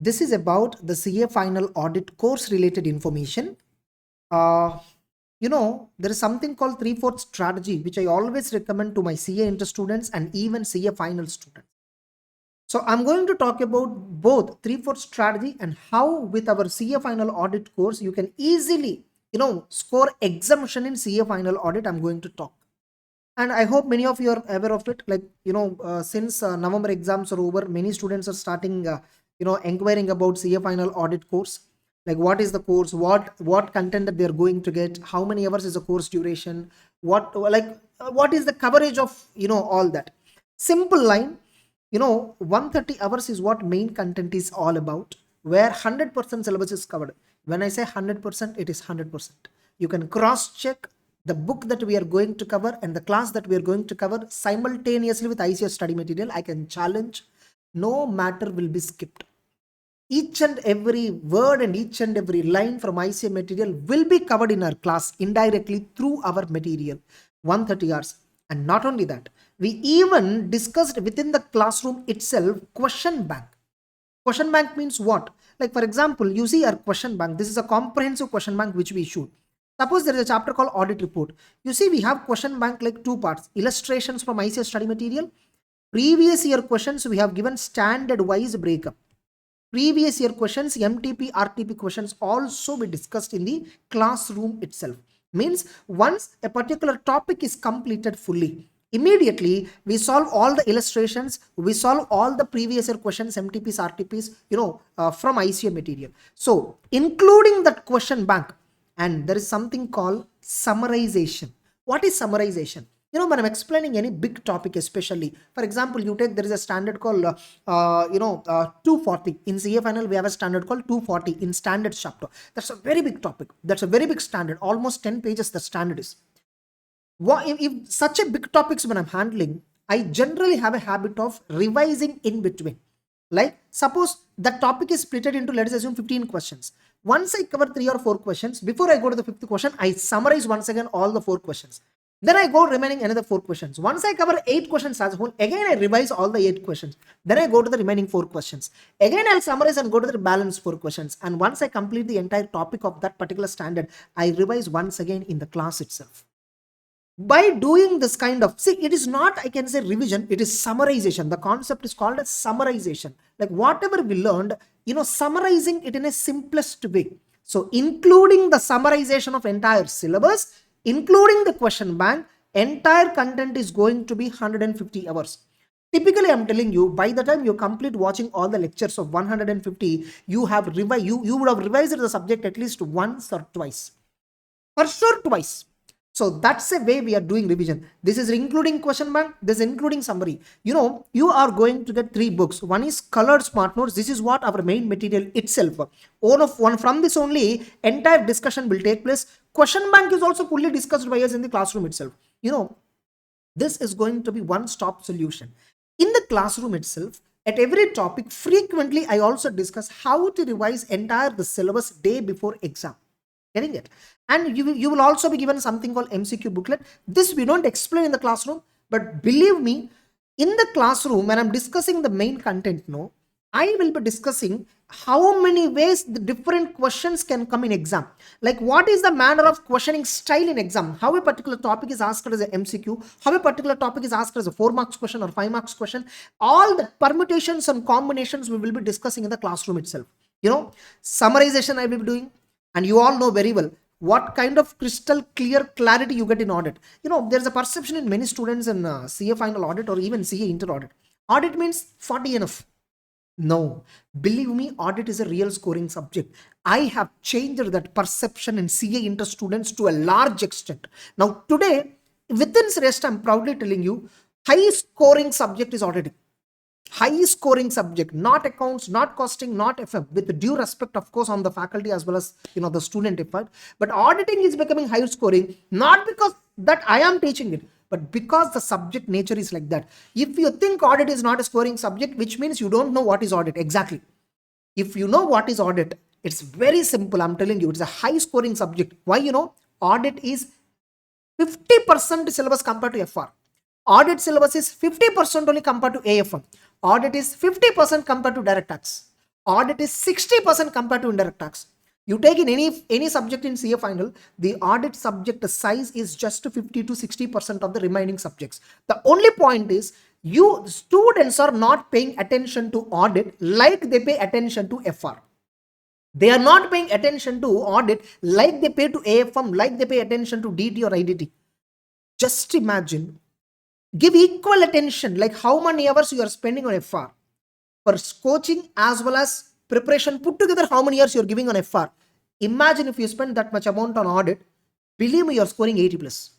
This is about the CA final audit course related information. Uh, there is something called 3/4 strategy, which I always recommend to my CA inter students and even CA final students. So I'm going to talk about both 3/4 strategy and how with our CA final audit course, you can easily, score exemption in CA final audit. I'm going to talk. And I hope many of you are aware of it. Like, since November exams are over, many students are starting, inquiring about CA final audit course. Like, what is the course? What content that they're going to get? How many hours is the course duration? What is the coverage of, all that? Simple line, 130 hours is what main content is all about, where 100% syllabus is covered. When I say 100%, it is 100%. You can cross check the book that we are going to cover and the class that we are going to cover simultaneously with ICS study material. I can challenge, no matter will be skipped. Each and every word and each and every line from ICA material will be covered in our class indirectly through our material, 130 hours. And not only that, we even discussed within the classroom itself question bank. Question bank means what? Like, for example, you see our question bank. This is a comprehensive question bank which we issued. Suppose there is a chapter called audit report. You see, we have question bank like two parts: illustrations from ICS study material, previous year questions. We have given standard wise breakup. Previous year questions, MTP, RTP questions also be discussed in the classroom itself. Means once a particular topic is completed fully, immediately we solve all the illustrations, we solve all the previous year questions, MTPs, RTPs, from ICA material. So including that question bank, and there is something called summarization. What is summarization? When I'm explaining any big topic, especially, for example, you take, there is a standard called 240 in CA final. We have a standard called 240 in standard chapter. That's a very big topic. That's a very big standard, almost 10 pages. The standard is if such a big topics when I'm handling, I generally have a habit of revising in between. Like, suppose the topic is split into, let us assume, 15 questions. Once I cover 3 or 4 questions, before I go to the 5th question, I summarize once again all the 4 questions. Then I go remaining another 4 questions. Once I cover 8 questions as a whole, again I revise all the 8 questions. Then I go to the remaining 4 questions. Again I'll summarize and go to the balance 4 questions. And once I complete the entire topic of that particular standard, I revise once again in the class itself. By doing this kind of, see, it is not, I can say, revision, it is summarization. The concept is called as summarization. Like, whatever we learned, summarizing it in a simplest way. So including the summarization of entire syllabus, including the question bank, entire content is going to be 150 hours. Typically, I'm telling you, by the time you complete watching all the lectures of 150, you would have revised the subject at least once or twice. For sure, twice. So that's a way we are doing revision. This is including question bank, this is including summary. You are going to get 3 books. One is colored smart notes. This is what our main material itself. One from this only, entire discussion will take place. Question bank is also fully discussed by us in the classroom itself. This is going to be one-stop solution. In the classroom itself, at every topic, frequently I also discuss how to revise entire the syllabus day before exam. Getting it? And you will also be given something called MCQ booklet. This we don't explain in the classroom, but believe me, in the classroom, when I'm discussing the main content, I will be discussing how many ways the different questions can come in exam. Like, what is the manner of questioning style in exam? How a particular topic is asked as a MCQ, how a particular topic is asked as a 4 marks question or 5 marks question. All the permutations and combinations we will be discussing in the classroom itself. Summarization I will be doing. And you all know very well what kind of crystal clear clarity you get in audit. There's a perception in many students in CA final audit or even CA inter audit. Audit means 40 enough. No, believe me, audit is a real scoring subject. I have changed that perception in CA inter students to a large extent. Now today, within rest, I'm proudly telling you, high scoring subject is auditing. High scoring subject, not accounts, not costing, not FM, with due respect, of course, on the faculty as well as the student effort. But auditing is becoming high scoring, not because that I am teaching it, but because the subject nature is like that. If you think audit is not a scoring subject, which means you don't know what is audit exactly. If you know what is audit, it's very simple. I'm telling you, it's a high scoring subject. Why? Audit is 50% syllabus compared to FR. Audit syllabus is 50% only compared to AFM. Audit is 50% compared to direct tax. Audit is 60% compared to indirect tax. You take in any subject in CA final, the audit subject size is just 50 to 60% of the remaining subjects. The only point is you students are not paying attention to audit like they pay attention to FR. They are not paying attention to audit like they pay to AFM, like they pay attention to DT or IDT. Just imagine, give equal attention, like how many hours you are spending on FR. For coaching as well as preparation put together, how many years you're giving on FR. Imagine if you spend that much amount on audit, believe me, you're scoring 80 plus.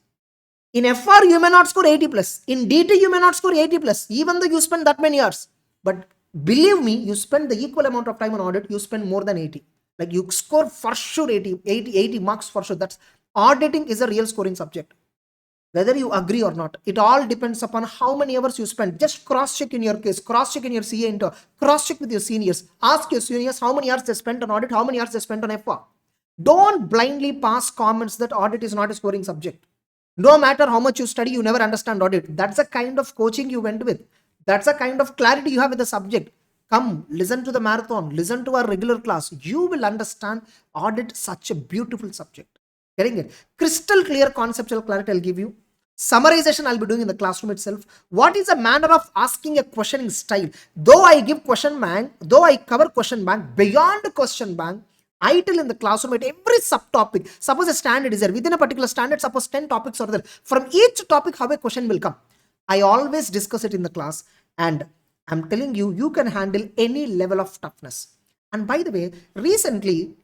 In FR, you may not score 80 plus. In DT, you may not score 80 plus, even though you spend that many years. But believe me, you spend the equal amount of time on audit, you spend more than 80. Like you score for sure 80 marks for sure. That's auditing is a real scoring subject. Whether you agree or not, it all depends upon how many hours you spend. Just cross check in your case, cross check in your CA intern, cross check with your seniors. Ask your seniors how many hours they spent on audit, how many hours they spent on FR. Don't blindly pass comments that audit is not a scoring subject. No matter how much you study, you never understand audit. That's the kind of coaching you went with. That's the kind of clarity you have with the subject. Come, listen to the marathon, listen to our regular class. You will understand audit, such a beautiful subject. Getting it? Crystal clear conceptual clarity I'll give you. Summarization I'll be doing in the classroom itself. What is a manner of asking a questioning style? Though I give question bank, though I cover question bank, beyond question bank, I tell in the classroom at every subtopic. Suppose a standard is there. Within a particular standard, suppose 10 topics are there. From each topic, how a question will come. I always discuss it in the class, and I'm telling you, you can handle any level of toughness. And by the way, recently,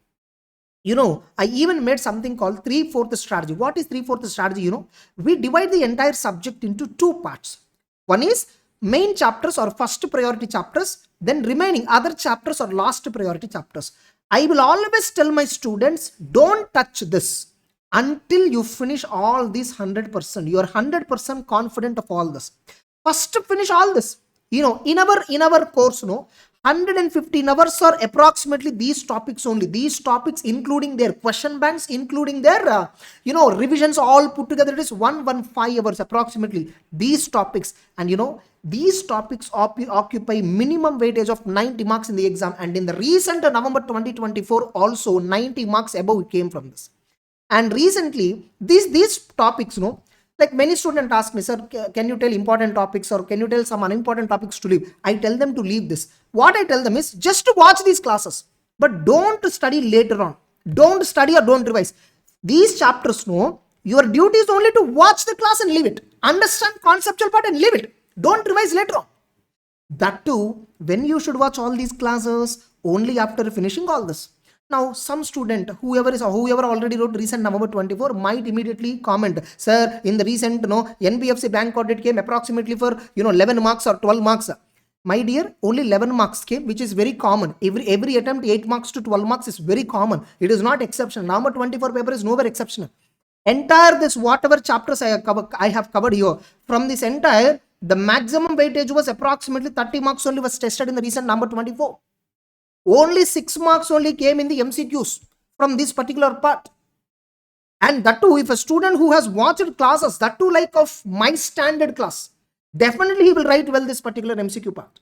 I even made something called 3/4 strategy. What is 3/4 strategy? We divide the entire subject into two parts. One is main chapters or first priority chapters, then remaining other chapters or last priority chapters. I will always tell my students, don't touch this until you finish all these 100%. You are 100% confident of all this. First finish all this. In our course, 115 hours are approximately these topics only. These topics, including their question banks, including their, revisions, all put together, it is 115 hours approximately. These topics, and these topics occupy minimum weightage of 90 marks in the exam. And in the recent November 2024, also 90 marks above came from this. And recently, these topics, like many students ask me, sir, can you tell important topics or can you tell some unimportant topics to leave? I tell them to leave this. What I tell them is just to watch these classes, but don't study later on. Don't study or don't revise. These chapters, your duty is only to watch the class and leave it. Understand conceptual part and leave it. Don't revise later on. That too, when you should watch all these classes, only after finishing all this. Now, some student, whoever already wrote recent November 24 might immediately comment, sir, in the recent, NBFC bank audit came approximately for, 11 marks or 12 marks. My dear, only 11 marks came, which is very common. Every attempt, 8 marks to 12 marks is very common. It is not exceptional. November 24 paper is nowhere exceptional. Entire this, whatever chapters I have covered here, from this entire, the maximum weightage was approximately 30 marks only was tested in the recent number 24. Only 6 marks only came in the MCQs from this particular part. And that too, if a student who has watched classes, that too like of my standard class, definitely he will write well this particular MCQ part.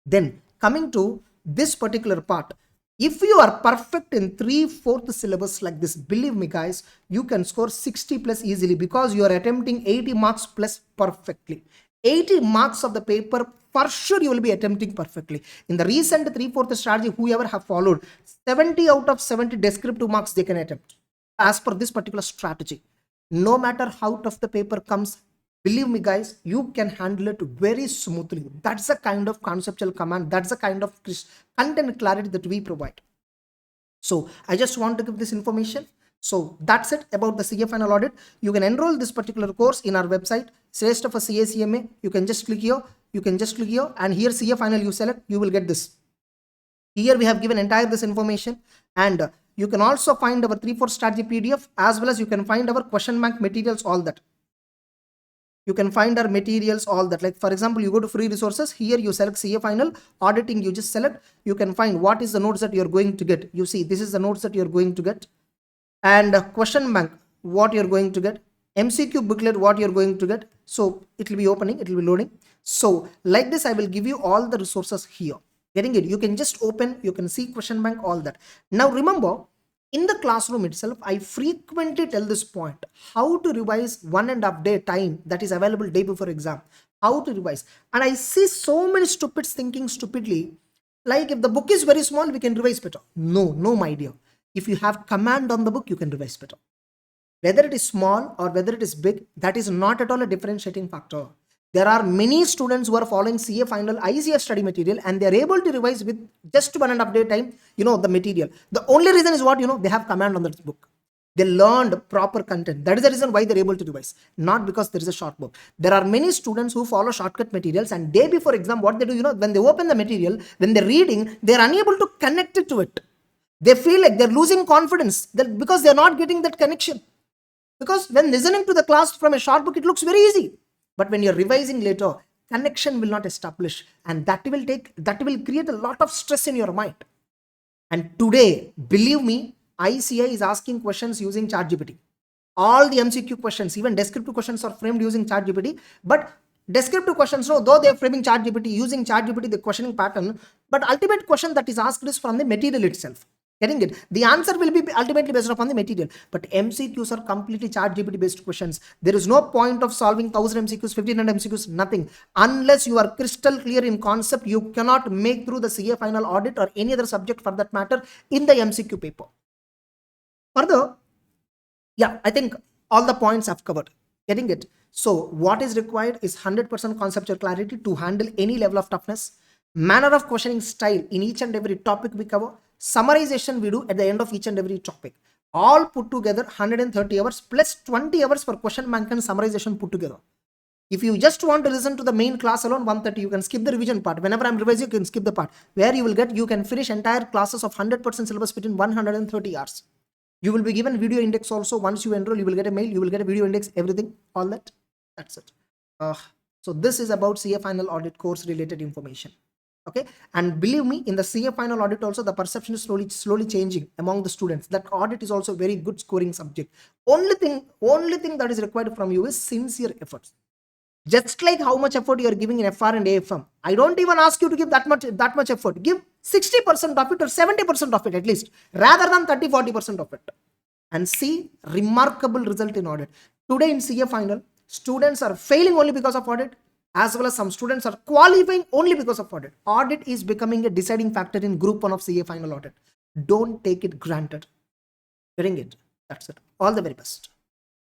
Then coming to this particular part, if you are perfect in 3/4 syllabus like this, believe me guys, you can score 60 plus easily because you are attempting 80 marks plus perfectly. 80 marks of the paper, for sure you will be attempting perfectly. In the recent 3/4 strategy, whoever have followed, 70 out of 70 descriptive marks they can attempt as per this particular strategy. No matter how tough the paper comes, believe me guys, you can handle it very smoothly. That's the kind of conceptual command, that's the kind of content clarity that we provide. So I just want to give this information. So that's it about the CA final audit. You can enroll this particular course in our website, Shrestha for CA CMA. You can just click here, and here CA final you select, you will get this. Here we have given entire this information, and you can also find our 3/4 strategy PDF, as well as you can find our question bank materials, all that. You can find our materials, all that. Like for example, you go to free resources, here you select CA final, auditing, you just select, you can find what is the notes that you're going to get. You see, this is the notes that you're going to get. And question bank, what you're going to get, MCQ booklet, what you're going to get. So it will be opening, it will be loading. So like this, I will give you all the resources here. Getting it? You can just open, you can see question bank, all that. Now remember, in the classroom itself, I frequently tell this point, how to revise 1.5 day time that is available day before exam, how to revise. And I see so many stupids thinking stupidly, like if the book is very small, we can revise better. No, my dear. If you have command on the book, you can revise better. Whether it is small or whether it is big, that is not at all a differentiating factor. There are many students who are following CA final ICS study material and they are able to revise with just 1.5 day time, the material. The only reason is what, they have command on that book. They learned proper content. That is the reason why they're able to revise, not because there is a short book. There are many students who follow shortcut materials and day before exam, what they do, when they open the material, when they're reading, they're unable to connect it to it. They feel like they're losing confidence because they're not getting that connection. Because when listening to the class from a short book, it looks very easy. But when you're revising later, connection will not establish, and that will create a lot of stress in your mind. And today, believe me, ICA is asking questions using ChatGPT. All the MCQ questions, even descriptive questions, are framed using ChatGPT. But descriptive questions, though they're framing ChatGPT, using ChatGPT, the questioning pattern, but ultimate question that is asked is from the material itself. Getting it? The answer will be ultimately based upon the material. But MCQs are completely ChatGPT based questions. There is no point of solving 1000 MCQs, 1500 MCQs, nothing. Unless you are crystal clear in concept, you cannot make through the CA final audit or any other subject for that matter in the MCQ paper. Further, yeah, I think all the points I've covered. Getting it? So what is required is 100% conceptual clarity to handle any level of toughness. Manner of questioning style in each and every topic we cover. Summarization we do at the end of each and every topic. All put together 130 hours plus 20 hours for question bank and summarization put together. If you just want to listen to the main class alone, 130, you can skip the revision part. Whenever I'm revising, you can skip the part. Where you can finish entire classes of 100% syllabus within 130 hours. You will be given video index also. Once you enroll, you will get a mail, you will get a video index, everything, all that. That's it. So this is about CA final audit course related information. Okay, and believe me, in the CA final audit also, the perception is slowly changing among the students that audit is also a very good scoring subject. Only thing that is required from you is sincere efforts. Just like how much effort you are giving in FR and AFM, I don't even ask you to give that much effort. Give 60% of it or 70% of it at least, rather than 30-40% of it, and see remarkable result in audit. Today in CA final, students are failing only because of audit, as well as some students are qualifying only because of audit. Audit is becoming a deciding factor in group 1 of CA final audit. Don't take it granted. Getting it? That's it. All the very best.